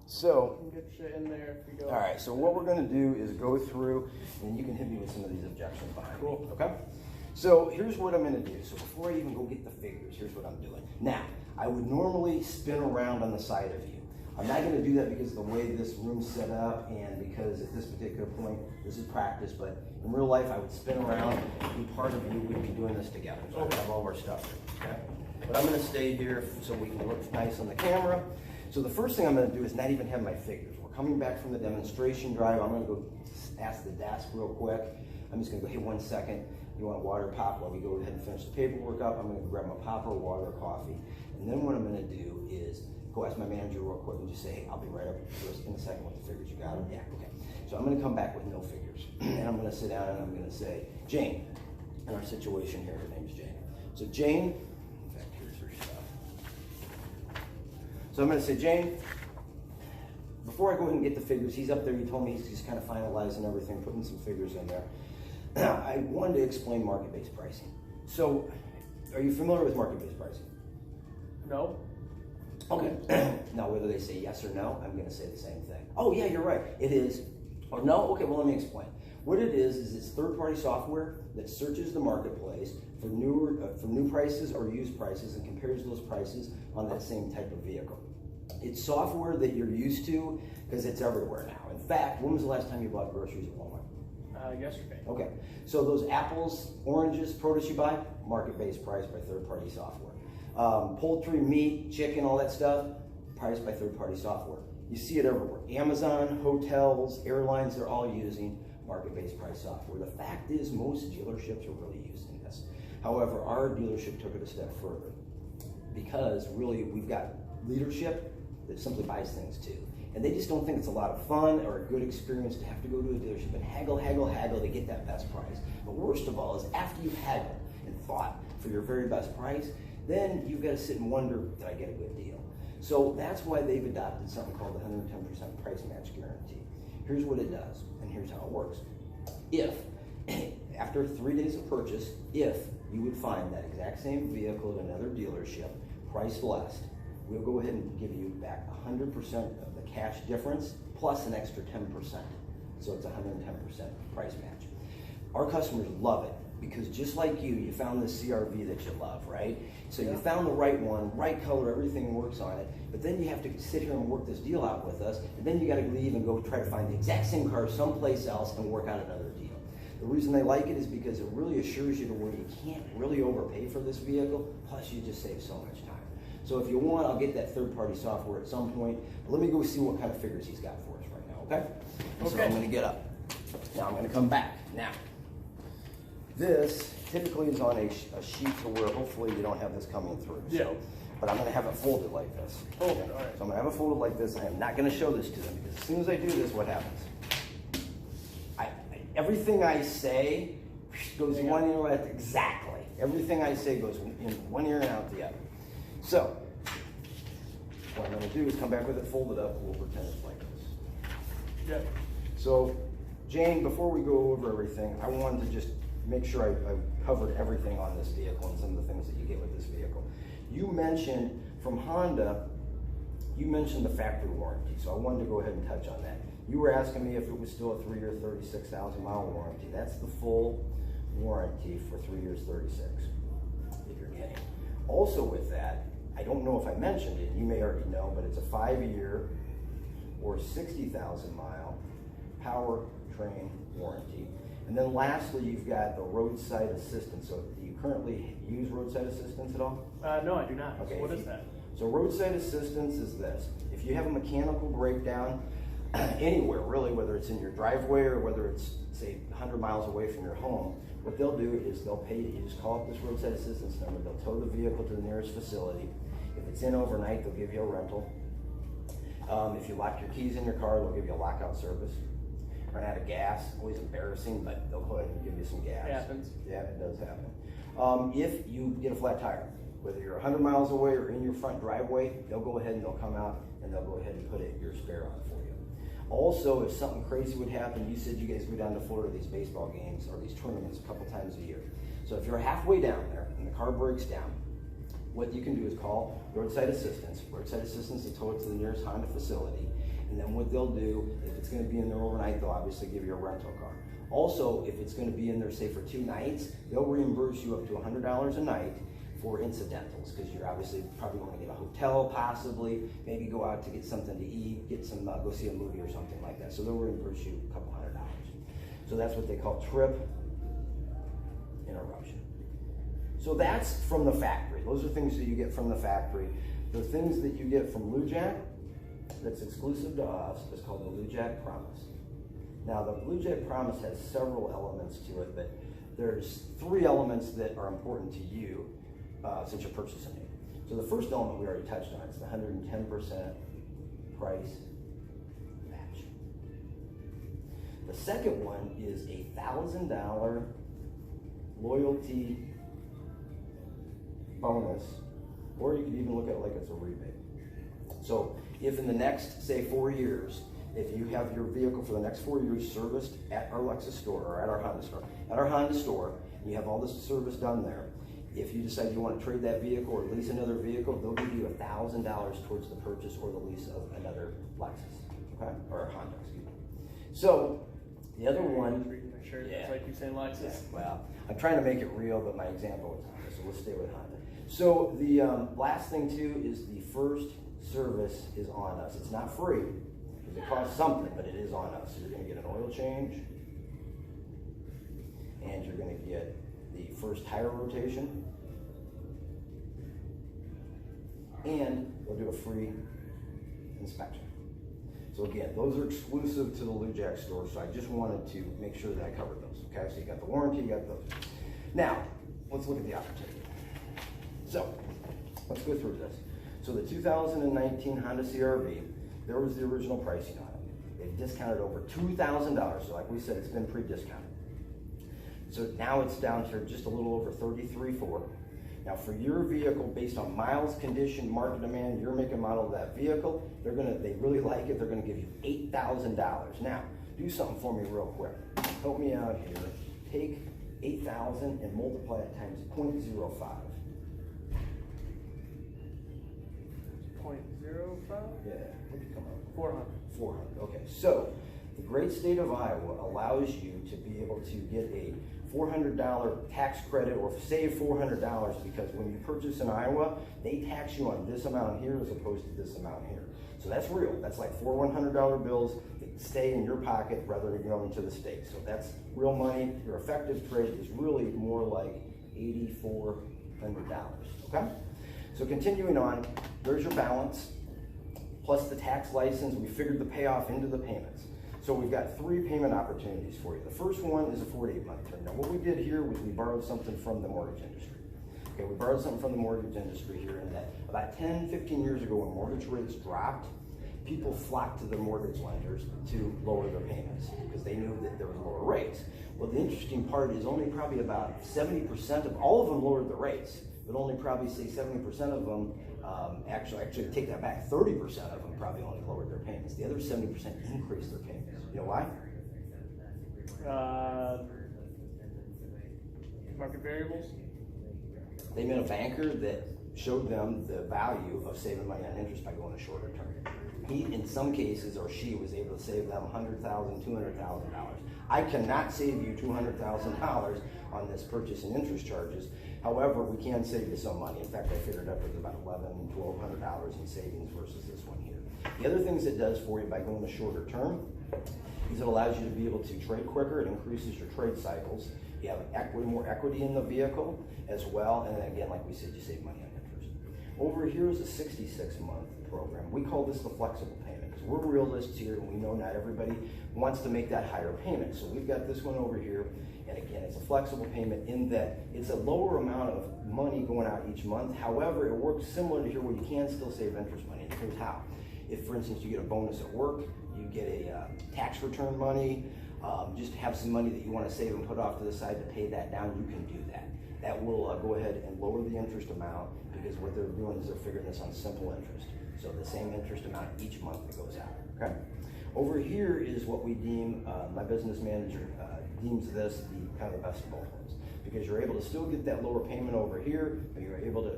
So, You can get shit in there if we go. all right, so what we're going to do is go through, and you can hit me with some of these objections behind me, okay? So here's what I'm going to do. So before I even go get the figures, here's what I'm doing. Now, I would normally spin around on the side of you. I'm not going to do that because of the way this room's set up and because at this particular point, this is practice, but in real life, I would spin around and part of you would be doing this together. So I have all of our stuff here, okay? But I'm going to stay here so we can look nice on the camera. So the first thing I'm going to do is not even have my figures. We're coming back from the demonstration drive. I'm going to go ask the desk real quick. I'm just going to go, hey, 1 second. You want a water pop while we go ahead and finish the paperwork up? I'm going to grab my pop or water or coffee. And then what I'm going to do is go ask my manager real quick and just say, hey, I'll be right up first in a second with the figures. You got them? Yeah, okay. So I'm going to come back with no figures. And I'm going to sit down and I'm going to say, Jane, in our situation here, her name's Jane. So Jane, in fact, here's her stuff. So I'm going to say, Jane, before I go ahead and get the figures, he's up there, he told me he's just kind of finalizing everything, putting some figures in there. I wanted to explain market-based pricing. So, are you familiar with market-based pricing? No. Okay. Now, whether they say yes or no, I'm going to say the same thing. Oh, yeah, you're right. It is. Or no? Okay, well, let me explain. What it is it's third-party software that searches the marketplace for new prices or used prices and compares those prices on that same type of vehicle. It's software that you're used to because it's everywhere now. In fact, when was the last time you bought groceries at Walmart? Yesterday. Okay, so those apples, oranges, produce you buy, market-based price by third-party software. Poultry, meat, chicken, all that stuff, priced by third-party software. You see it everywhere. Amazon, hotels, airlines, they're all using market-based price software. The fact is most dealerships are really using this. However, our dealership took it a step further because really we've got leadership that simply buys things too. And they just don't think it's a lot of fun or a good experience to have to go to a dealership and haggle to get that best price. But worst of all is after you've haggled and fought for your very best price, then you've got to sit and wonder, did I get a good deal? So that's why they've adopted something called the 110% price match guarantee. Here's what it does, and here's how it works. If, after 3 days of purchase, if you would find that exact same vehicle at another dealership, priced less, we'll go ahead and give you back 100% of the cash difference plus an extra 10%. So it's 110% price match. Our customers love it because just like you found this CRV that you love, right? So you found the right one, right color, everything works on it, but then you have to sit here and work this deal out with us, and then you got to leave and go try to find the exact same car someplace else and work out another deal. The reason they like it is because it really assures you to where you can't really overpay for this vehicle, plus you just save so much time. So if you want, I'll get that third-party software at some point. But let me go see what kind of figures he's got for us right now, okay? So I'm going to get up. Now I'm going to come back. Now, this typically is on a sheet to where hopefully you don't have this coming through. Yeah. So, but I'm going to have it folded like this. Folded, all right. So I'm going to have it folded like this. I am not going to show this to them because as soon as I do this, what happens? Everything I say goes in one ear and out. Exactly. Everything I say goes in one ear and out the other. So, what I'm going to do is come back with it folded up. We'll pretend it's like this. Yeah. So, Jane, before we go over everything, I wanted to just make sure I covered everything on this vehicle and some of the things that you get with this vehicle. You mentioned from Honda, you mentioned the factory warranty, so I wanted to go ahead and touch on that. You were asking me if it was still a 3-year, 36,000 mile warranty. That's the full warranty for 3 years, 36 that you're getting. Also with that, I don't know if I mentioned it, you may already know, but it's a 5-year or 60,000 mile powertrain warranty. And then lastly, you've got the roadside assistance. So do you currently use roadside assistance at all? No, I do not. Okay, So what is that? So roadside assistance is this. If you have a mechanical breakdown anywhere, really, whether it's in your driveway or whether it's, say, 100 miles away from your home, what they'll do is they'll pay you. You just call up this roadside assistance number. They'll tow the vehicle to the nearest facility. If it's in overnight, they'll give you a rental. If you lock your keys in your car, they'll give you a lockout service. Run out of gas, always embarrassing, but they'll go ahead and give you some gas. It happens. Yeah, it does happen. If you get a flat tire, whether you're 100 miles away or in your front driveway, they'll go ahead and they'll come out and they'll go ahead and put your spare on for you. Also, if something crazy would happen, you said you guys go down to Florida these baseball games or these tournaments a couple times a year. So if you're halfway down there and the car breaks down, what you can do is call roadside assistance. Roadside assistance will tow it to the nearest Honda facility. And then what they'll do, if it's going to be in there overnight, they'll obviously give you a rental car. Also, if it's going to be in there, say, for 2 nights, they'll reimburse you up to $100 a night for incidentals, because you're obviously probably going to get a hotel, possibly, maybe go out to get something to eat, get some, go see a movie or something like that. So they'll reimburse you a couple $100. So that's what they call trip interruption. So that's from the factory. Those are things that you get from the factory. The things that you get from LUJAC that's exclusive to us is called the LUJAC Promise. Now, the LUJAC Promise has several elements to it, but there's 3 elements that are important to you since you're purchasing it. So the first element we already touched on is the 110% price match. The second one is a $1,000 loyalty bonus, or you could even look at it like it's a rebate. So if in the next, say, 4 years, if you have your vehicle for the next 4 years serviced at our Lexus store or at our Honda store, and you have all this service done there, if you decide you want to trade that vehicle or lease another vehicle, they'll give you $1,000 towards the purchase or the lease of another Lexus, okay, or a Honda, excuse me. So the other one, It's like you saying Lexus. yeah, well, I'm trying to make it real, but my example is Honda, so let's stay with Honda. So the last thing too is the first service is on us. It's not free, because it costs something, but it is on us. So you're going to get an oil change, and you're going to get the first tire rotation, and we'll do a free inspection. So again, those are exclusive to the LUJAC store, so I just wanted to make sure that I covered those, okay? So you got the warranty, you got those. Now, let's look at the opportunity. So, let's go through this. So the 2019 Honda CR-V, there was the original pricing on it. They've discounted over $2,000, so like we said, it's been pre-discounted. So now it's down to just a little over $33,400. Now for your vehicle, based on miles, condition, market demand, your make and model of that vehicle, they really like it, they're gonna give you $8,000. Now, do something for me real quick. Help me out here. Take 8,000 and multiply it times 0.05. 0.05? Yeah, what did you come up with? 400. 400, okay. So, the great state of Iowa allows you to be able to get a $400 tax credit or save $400, because when you purchase in Iowa, they tax you on this amount here as opposed to this amount here. So that's real. That's like 4 $100 bills that stay in your pocket rather than going to the state. So that's real money. Your effective trade is really more like $8,400, okay? So continuing on, there's your balance, plus the tax license. We figured the payoff into the payments. So we've got 3 payment opportunities for you. The first one is a 48-month term. Now what we did here was we borrowed something from the mortgage industry. Okay, we borrowed something from the mortgage industry here, in that about 10, 15 years ago when mortgage rates dropped, people flocked to the mortgage lenders to lower their payments because they knew that there was lower rates. Well, the interesting part is only probably about 70% of all of them lowered the rates, but only probably say 70% of them actually take that back, 30% of them probably only lowered their payments. The other 70% increased their payments. You know why? Market variables? They met a banker that showed them the value of saving money on interest by going a shorter term. He, in some cases, or she, was able to save them $100,000, $200,000. I cannot save you $200,000 on this purchase and interest charges. However, we can save you some money. In fact, I figured up it's about $1,100, $1,200 in savings versus this one here. The other things it does for you by going the shorter term is it allows you to be able to trade quicker. It increases your trade cycles. You have more equity in the vehicle as well. And then again, like we said, you save money on interest. Over here is a 66-month program. We call this the flexible payment because we're realists here and we know not everybody wants to make that higher payment. So we've got this one over here. And again, it's a flexible payment in that it's a lower amount of money going out each month. However, it works similar to here where you can still save interest money. And here's how. If, for instance, you get a bonus at work, you get a tax return money, just have some money that you want to save and put off to the side to pay that down, you can do that. That will go ahead and lower the interest amount because what they're doing is they're figuring this on simple interest. So the same interest amount each month that goes out, okay? Over here is what we deem, my business manager deems this the kind of the best of both worlds, because you're able to still get that lower payment over here, but you're able to